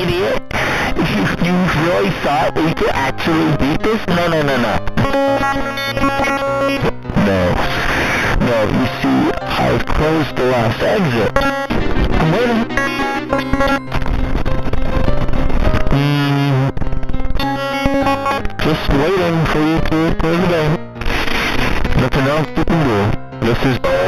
idiot. You really thought we could actually beat this? No. No, you see, I've closed the last exit. I'm waiting. Just waiting for you to close the game. Nothing else you can do. This is